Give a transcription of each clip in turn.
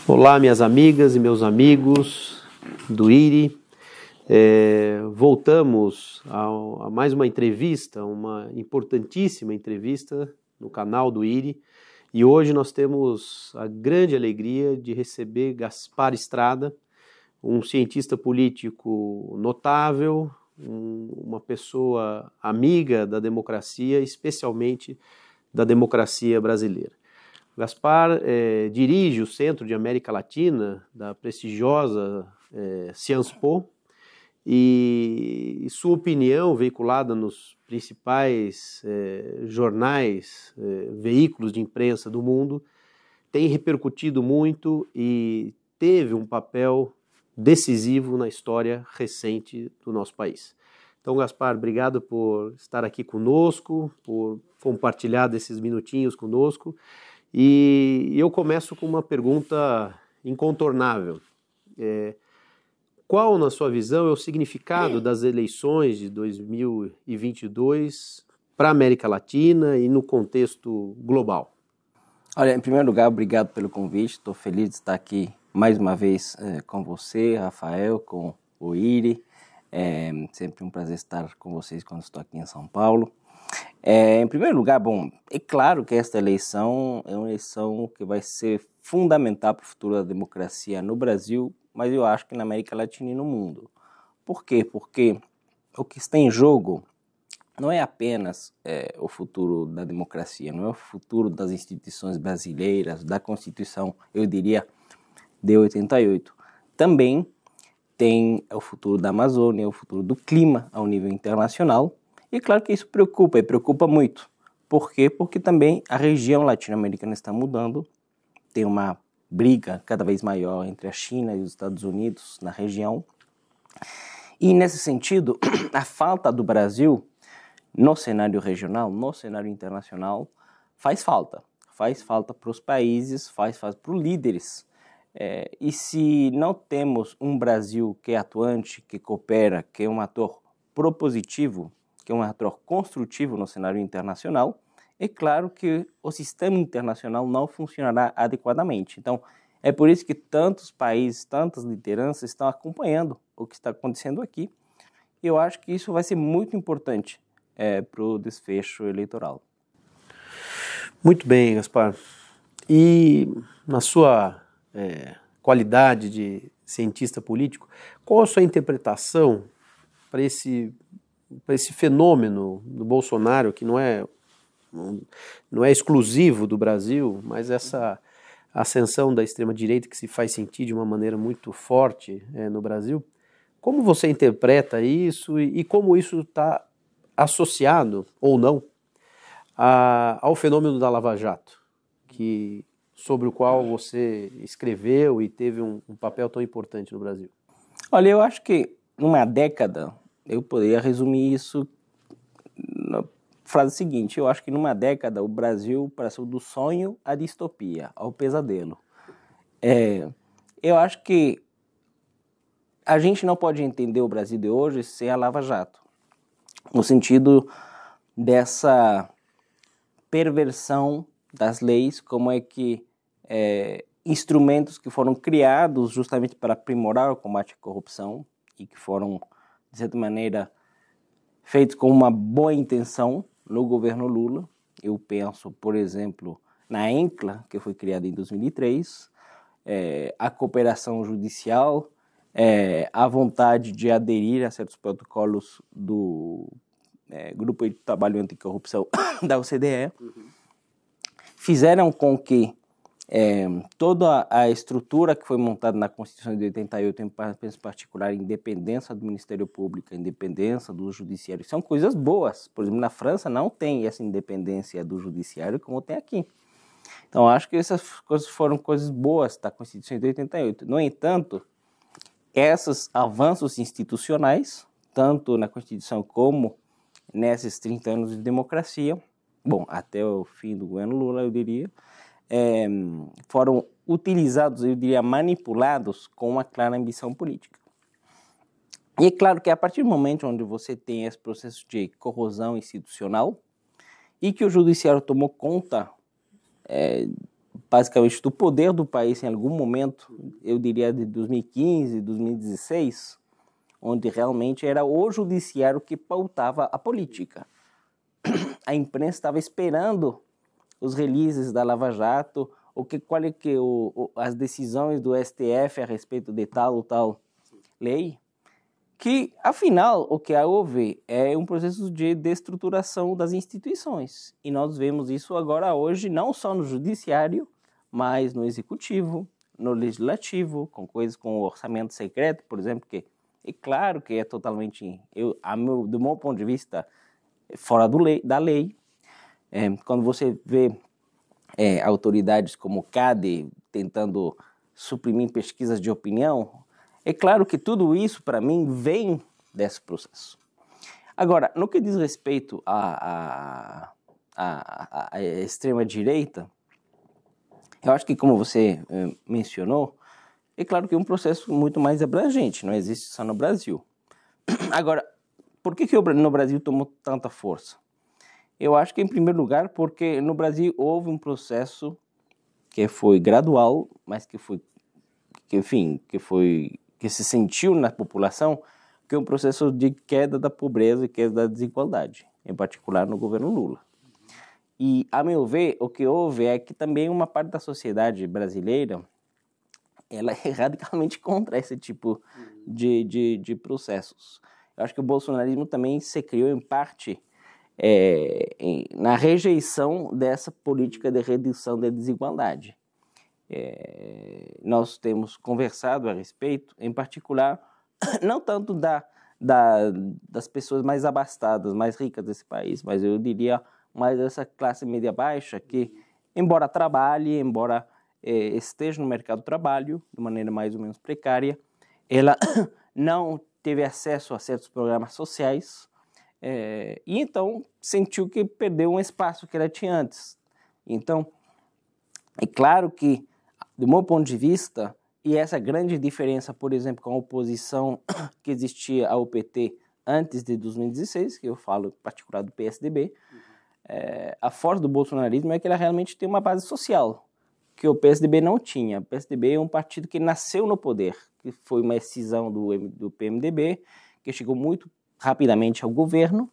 Olá, minhas amigas e meus amigos do IRI. Voltamos a mais uma entrevista, uma importantíssima entrevista no canal do IRI. E hoje nós temos a grande alegria de receber Gaspar Estrada, um cientista político notável, uma pessoa amiga da democracia, especialmente da democracia brasileira. Gaspar dirige o Centro de América Latina da prestigiosa Sciences Po e sua opinião, veiculada nos principais jornais, veículos de imprensa do mundo, tem repercutido muito e teve um papel decisivo na história recente do nosso país. Então, Gaspar, obrigado por estar aqui conosco, por compartilhar desses minutinhos conosco. E eu começo com uma pergunta incontornável. Qual, na sua visão, é o significado das eleições de 2022 para a América Latina e no contexto global? Olha, em primeiro lugar, obrigado pelo convite. Estou feliz de estar aqui mais uma vez com você, Rafael, com o IRI. Sempre um prazer estar com vocês quando estou aqui em São Paulo. Em primeiro lugar, é claro que esta eleição é uma eleição que vai ser fundamental para o futuro da democracia no Brasil, mas eu acho que na América Latina e no mundo. Por quê? Porque o que está em jogo não é apenas o futuro da democracia, não é o futuro das instituições brasileiras, da Constituição, eu diria, de 88. Também tem o futuro da Amazônia, o futuro do clima ao nível internacional. E claro que isso preocupa, e preocupa muito. Por quê? Porque também a região latino-americana está mudando, tem uma briga cada vez maior entre a China e os Estados Unidos na região. E nesse sentido, a falta do Brasil no cenário regional, no cenário internacional, faz falta. Faz falta para os países, faz falta para os líderes. E se não temos um Brasil que é atuante, que coopera, que é um ator propositivo, que é um ator construtivo no cenário internacional, é claro que o sistema internacional não funcionará adequadamente. Então, é por isso que tantos países, tantas lideranças estão acompanhando o que está acontecendo aqui. E eu acho que isso vai ser muito importante para o desfecho eleitoral. Muito bem, Gaspar. E na sua qualidade de cientista político, qual a sua interpretação para esse fenômeno do Bolsonaro, que não é exclusivo do Brasil, mas essa ascensão da extrema-direita que se faz sentir de uma maneira muito forte no Brasil? Como você interpreta isso e como isso está associado, ou não, ao fenômeno da Lava Jato, sobre o qual você escreveu e teve um papel tão importante no Brasil? Olha, eu acho que numa década, eu poderia resumir isso na frase seguinte: eu acho que numa década o Brasil passou do sonho à distopia, ao pesadelo. Eu acho que a gente não pode entender o Brasil de hoje sem a Lava Jato, no sentido dessa perversão das leis, como é que instrumentos que foram criados justamente para aprimorar o combate à corrupção e que foram, de certa maneira, feitos com uma boa intenção no governo Lula. Eu penso, por exemplo, na ENCLA, que foi criada em 2003, a cooperação judicial, a vontade de aderir a certos protocolos do Grupo de Trabalho Anticorrupção da OCDE, fizeram com que toda a estrutura que foi montada na Constituição de 88, em particular a independência do Ministério Público, a independência do Judiciário, são coisas boas. Por exemplo, na França não tem essa independência do Judiciário como tem aqui. Então, acho que essas coisas foram coisas boas da Constituição de 88. No entanto, esses avanços institucionais, tanto na Constituição como nesses 30 anos de democracia, até o fim do governo Lula, eu diria, foram utilizados, eu diria, manipulados com uma clara ambição política. E é claro que a partir do momento onde você tem esse processo de corrosão institucional e que o judiciário tomou conta basicamente do poder do país em algum momento, eu diria de 2015, 2016, onde realmente era o judiciário que pautava a política. A imprensa estava esperando os releases da Lava Jato, as decisões do STF a respeito de tal ou tal lei, que, afinal, o que houve é um processo de destruturação das instituições. E nós vemos isso agora hoje, não só no judiciário, mas no executivo, no legislativo, com coisas como o orçamento secreto, por exemplo, que é claro que é totalmente, do meu ponto de vista, fora da lei. Quando você vê autoridades como o CADE tentando suprimir pesquisas de opinião, é claro que tudo isso, para mim, vem desse processo. Agora, no que diz respeito à extrema-direita, eu acho que, como você mencionou, é claro que é um processo muito mais abrangente, não existe só no Brasil. Agora, por que no Brasil tomou tanta força? Eu acho que, em primeiro lugar, porque no Brasil houve um processo que foi gradual, mas que se sentiu na população, que é um processo de queda da pobreza e queda da desigualdade, em particular no governo Lula. E, a meu ver, o que houve é que também uma parte da sociedade brasileira ela é radicalmente contra esse tipo de processos. Eu acho que o bolsonarismo também se criou, em parte, na rejeição dessa política de redução da desigualdade. Nós temos conversado a respeito, em particular, não tanto das pessoas mais abastadas, mais ricas desse país, mas eu diria mais dessa classe média-baixa que, embora trabalhe, embora esteja no mercado de trabalho de maneira mais ou menos precária, ela não teve acesso a certos programas sociais e então sentiu que perdeu um espaço que ela tinha antes. Então, é claro que, do meu ponto de vista, e essa grande diferença, por exemplo, com a oposição que existia ao PT antes de 2016, que eu falo em particular do PSDB, a força do bolsonarismo é que ela realmente tem uma base social, que o PSDB não tinha. O PSDB é um partido que nasceu no poder, que foi uma excisão do PMDB, que chegou muito rapidamente ao governo,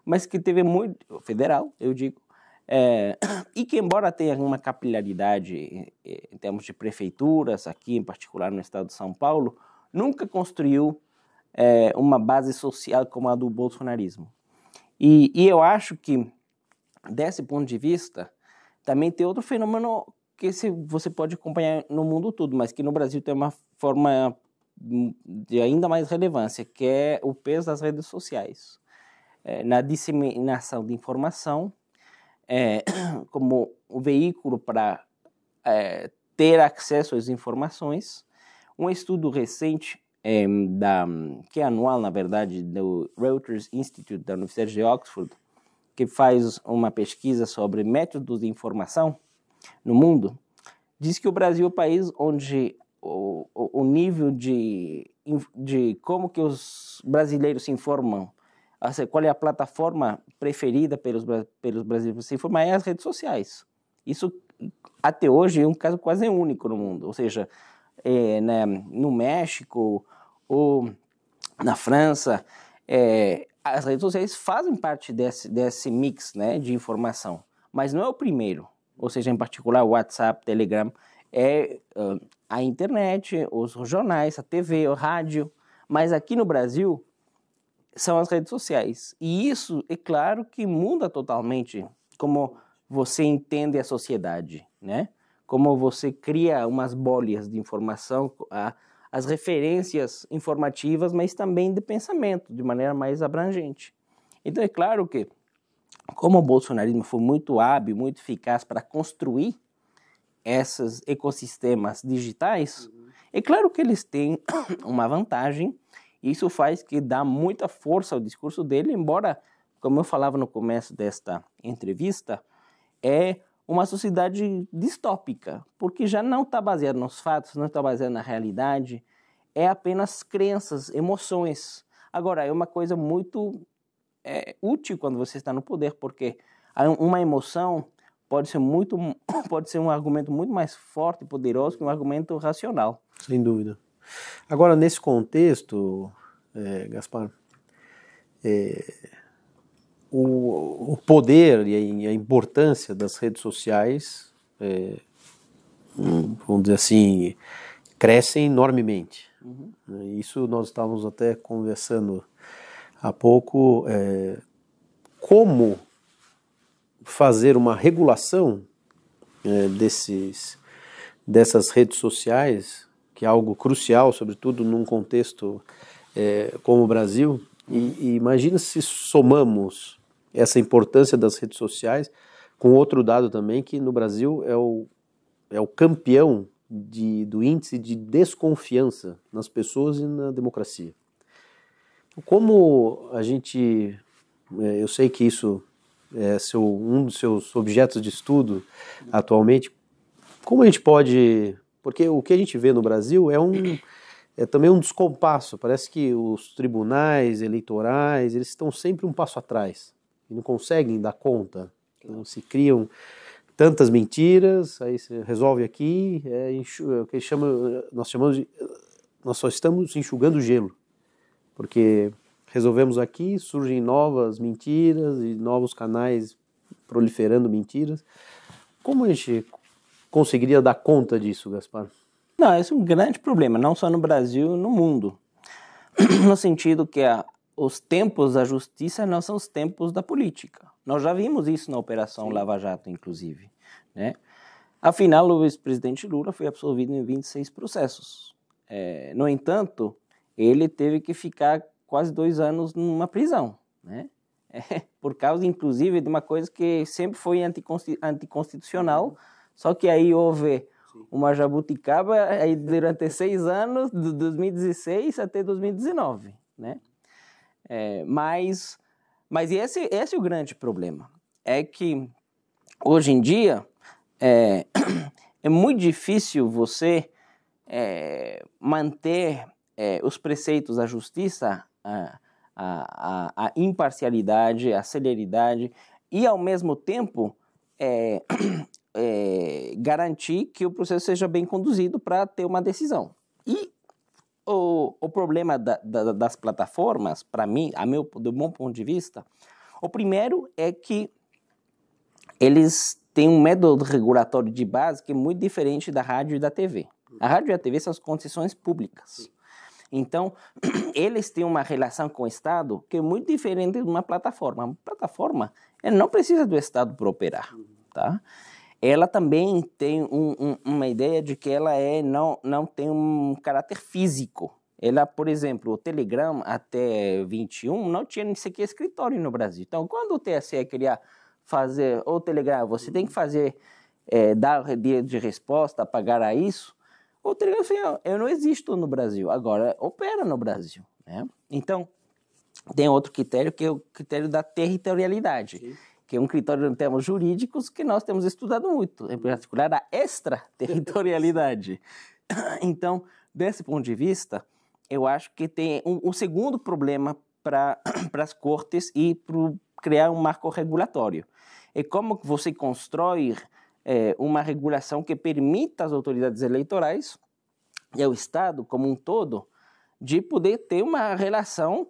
mas que teve muito, federal, eu digo, e que, embora tenha uma capilaridade em termos de prefeituras, aqui em particular no estado de São Paulo, nunca construiu uma base social como a do bolsonarismo. E eu acho que, desse ponto de vista, também tem outro fenômeno que você pode acompanhar no mundo todo, mas que no Brasil tem uma forma de ainda mais relevância, que é o peso das redes sociais. Na disseminação de informação, como um veículo para ter acesso às informações. Um estudo recente, que é anual, na verdade, do Reuters Institute da Universidade de Oxford, que faz uma pesquisa sobre métodos de informação no mundo, diz que o Brasil é o país onde o nível de como que os brasileiros se informam, qual é a plataforma preferida pelos brasileiros para se informar, é as redes sociais. Isso, até hoje, é um caso quase único no mundo. Ou seja, no México ou na França, as redes sociais fazem parte desse mix, né, de informação. Mas não é o primeiro. Ou seja, em particular, o WhatsApp, Telegram, a internet, os jornais, a TV, o rádio. Mas aqui no Brasil, são as redes sociais. E isso, é claro, que muda totalmente como você entende a sociedade, né? Como você cria umas bolhas de informação, as referências informativas, mas também de pensamento, de maneira mais abrangente. Então, é claro que, como o bolsonarismo foi muito hábil, muito eficaz para construir esses ecossistemas digitais, é claro que eles têm uma vantagem. Isso faz que dá muita força ao discurso dele, embora, como eu falava no começo desta entrevista, é uma sociedade distópica, porque já não está baseada nos fatos, não está baseada na realidade, é apenas crenças, emoções. Agora, é uma coisa muito útil quando você está no poder, porque uma emoção pode ser um argumento muito mais forte e poderoso que um argumento racional. Sem dúvida. Agora, nesse contexto, Gaspar, o poder e a importância das redes sociais, vamos dizer assim, crescem enormemente. Isso nós estávamos até conversando há pouco, como fazer uma regulação dessas redes sociais, que é algo crucial, sobretudo num contexto como o Brasil. E imagina se somamos essa importância das redes sociais com outro dado também, que no Brasil é o campeão do índice de desconfiança nas pessoas e na democracia. Como a gente, eu sei que isso é um dos seus objetos de estudo atualmente, como a gente pode, porque o que a gente vê no Brasil é também um descompasso, parece que os tribunais eleitorais, eles estão sempre um passo atrás, e não conseguem dar conta, então, se criam tantas mentiras, aí você resolve aqui, o que nós só estamos enxugando gelo, porque resolvemos aqui, surgem novas mentiras e novos canais proliferando mentiras. Como a gente conseguiria dar conta disso, Gaspar? Não, esse é um grande problema, não só no Brasil, no mundo. No sentido que os tempos da justiça não são os tempos da política. Nós já vimos isso na Operação Lava Jato, inclusive, né? Afinal, o ex-presidente Lula foi absolvido em 26 processos. No entanto, ele teve que ficar quase 2 anos numa prisão, né? Por causa, inclusive, de uma coisa que sempre foi anticonstitucional, só que aí houve uma jabuticaba aí durante 6 anos, de 2016 até 2019, né? Mas esse é o grande problema, é que hoje em dia é muito difícil você manter os preceitos da justiça, a imparcialidade, a celeridade e, ao mesmo tempo, garantir que o processo seja bem conduzido para ter uma decisão. E o problema das plataformas, para mim, do meu ponto de vista, o primeiro é que eles têm um método regulatório de base que é muito diferente da rádio e da TV. A rádio e a TV são as concessões públicas. Então, eles têm uma relação com o Estado que é muito diferente de uma plataforma. Uma plataforma não precisa do Estado para operar, tá? Ela também tem uma ideia de que ela não tem um caráter físico. Ela, por exemplo, o Telegram até 21 não tinha nem sequer escritório no Brasil. Então, quando o TSE queria fazer o Telegram, você tem que fazer, dar dia de resposta, pagar a isso, o Telegram falou, eu não existo no Brasil, agora opera no Brasil, né? Então, tem outro critério que é o critério da territorialidade. Sim. Que é um critério em termos jurídicos que nós temos estudado muito, em particular a extraterritorialidade. Então, desse ponto de vista, eu acho que tem um segundo problema para as cortes e para criar um marco regulatório. É como você constrói uma regulação que permita às autoridades eleitorais e ao Estado como um todo de poder ter uma relação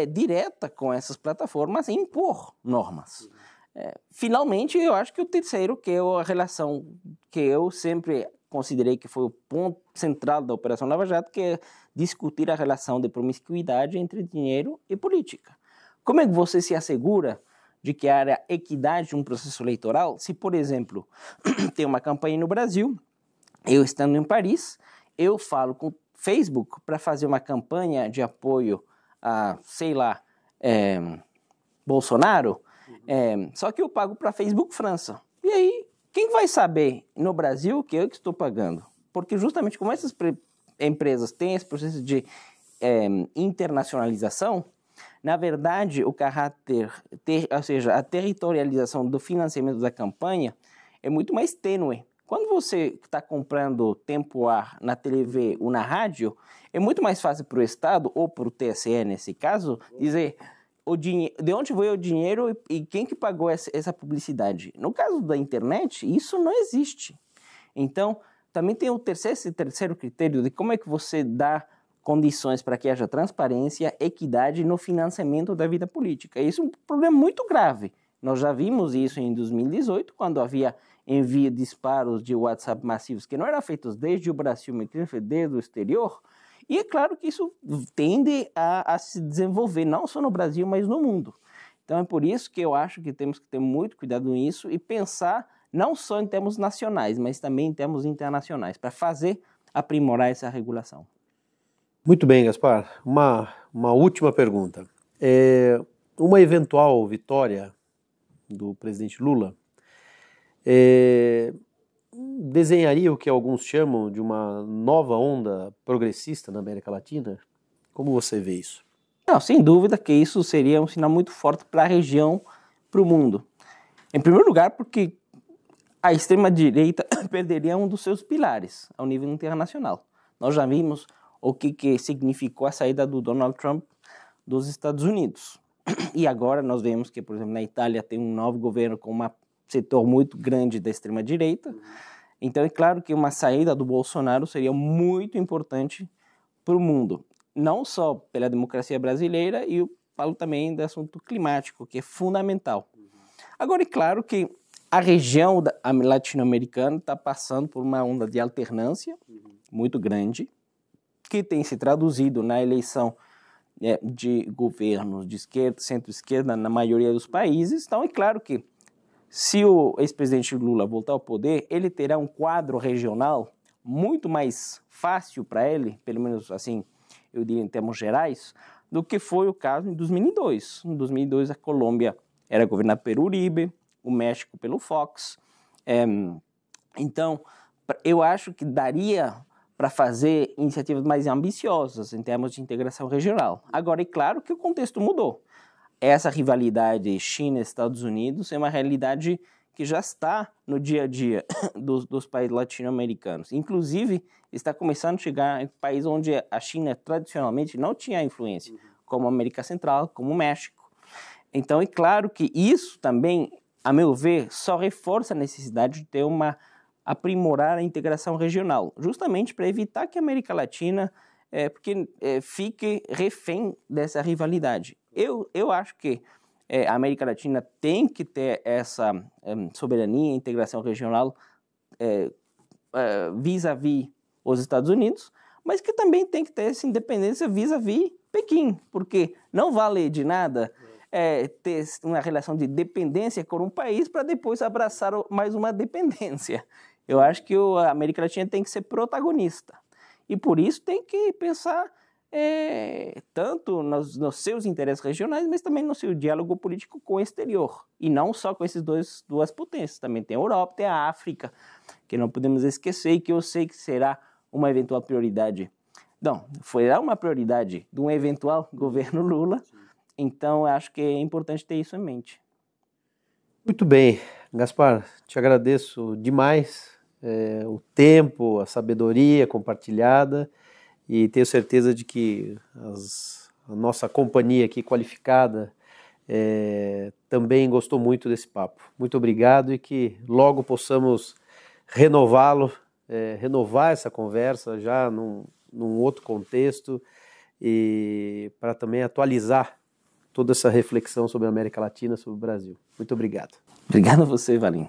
direta com essas plataformas e impor normas. Finalmente, eu acho que o terceiro, que é a relação que eu sempre considerei que foi o ponto central da Operação Lava Jato, que é discutir a relação de promiscuidade entre dinheiro e política. Como é que você se assegura de que há equidade de um processo eleitoral se, por exemplo, tem uma campanha no Brasil, eu estando em Paris, eu falo com o Facebook para fazer uma campanha de apoio a, sei lá, Bolsonaro, só que eu pago para Facebook França. E aí, quem vai saber no Brasil que eu que estou pagando? Porque justamente como essas empresas têm esse processo de internacionalização, na verdade, o caráter, ou seja, a territorialização do financiamento da campanha é muito mais tênue. Quando você está comprando tempo ar na TV ou na rádio, é muito mais fácil para o Estado, ou para o TSE nesse caso, dizer de onde veio o dinheiro e quem que pagou essa publicidade. No caso da internet, isso não existe. Então, também tem esse terceiro critério de como é que você dá condições para que haja transparência, equidade no financiamento da vida política. Isso é um problema muito grave. Nós já vimos isso em 2018, quando havia envio de disparos de WhatsApp massivos que não eram feitos desde o Brasil, mas desde o exterior. E é claro que isso tende a se desenvolver, não só no Brasil, mas no mundo. Então é por isso que eu acho que temos que ter muito cuidado nisso e pensar não só em termos nacionais, mas também em termos internacionais, para aprimorar essa regulação. Muito bem, Gaspar. Uma última pergunta. Uma eventual vitória do presidente Lula desenharia o que alguns chamam de uma nova onda progressista na América Latina? Como você vê isso? Não, sem dúvida que isso seria um sinal muito forte para a região, para o mundo. Em primeiro lugar, porque a extrema-direita perderia um dos seus pilares ao nível internacional. Nós já vimos o que significou a saída do Donald Trump dos Estados Unidos. E agora nós vemos que, por exemplo, na Itália tem um novo governo com um setor muito grande da extrema-direita. Então é claro que uma saída do Bolsonaro seria muito importante para o mundo. Não só pela democracia brasileira, e eu falo também do assunto climático, que é fundamental. Agora é claro que a região latino-americana está passando por uma onda de alternância muito grande, que tem se traduzido na eleição de governos de esquerda, centro-esquerda, na maioria dos países. Então é claro que se o ex-presidente Lula voltar ao poder, ele terá um quadro regional muito mais fácil para ele, pelo menos assim, eu diria em termos gerais, do que foi o caso em 2002. Em 2002 a Colômbia era governada pelo Uribe, o México pelo Fox. Então, eu acho que daria para fazer iniciativas mais ambiciosas em termos de integração regional. Agora, é claro que o contexto mudou. Essa rivalidade China-Estados Unidos é uma realidade que já está no dia a dia dos países latino-americanos. Inclusive, está começando a chegar em países onde a China tradicionalmente não tinha influência, como a América Central, como o México. Então, é claro que isso também, a meu ver, só reforça a necessidade de ter aprimorar a integração regional, justamente para evitar que a América Latina fique refém dessa rivalidade. Eu acho que a América Latina tem que ter essa soberania e integração regional vis-à-vis os Estados Unidos, mas que também tem que ter essa independência vis-à-vis Pequim, porque não vale de nada ter uma relação de dependência com um país para depois abraçar mais uma dependência. Eu acho que a América Latina tem que ser protagonista. E por isso tem que pensar tanto nos seus interesses regionais, mas também no seu diálogo político com o exterior. E não só com esses duas potências. Também tem a Europa, tem a África, que não podemos esquecer e que eu sei que será uma eventual prioridade. Não, será uma prioridade de um eventual governo Lula. Então, eu acho que é importante ter isso em mente. Muito bem, Gaspar, te agradeço demais o tempo, a sabedoria compartilhada e tenho certeza de que a nossa companhia aqui qualificada também gostou muito desse papo. Muito obrigado e que logo possamos renovar essa conversa já num outro contexto e para também atualizar toda essa reflexão sobre a América Latina, sobre o Brasil. Muito obrigado. Obrigado a você, Valim.